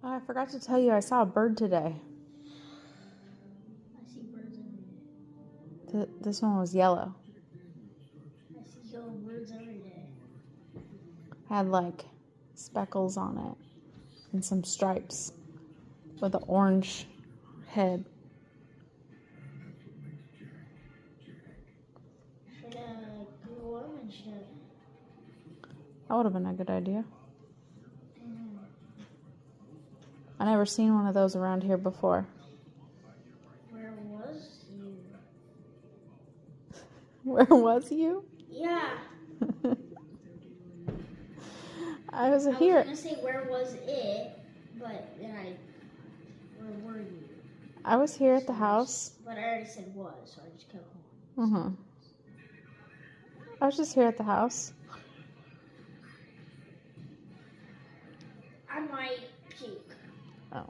Oh, I forgot to tell you I saw a bird today. I see birds every day. This one was yellow. I see yellow birds every day. Had like speckles on it and some stripes with an orange head. Should Google them instead. That would have been a good idea. I never seen one of those around here before. Where was you? Where was you? Yeah. I was I here. was gonna say where was it, but then where were you? I was here at the house. But I already said was, so I just kept going. I was just here at the house. I might puke. Oh.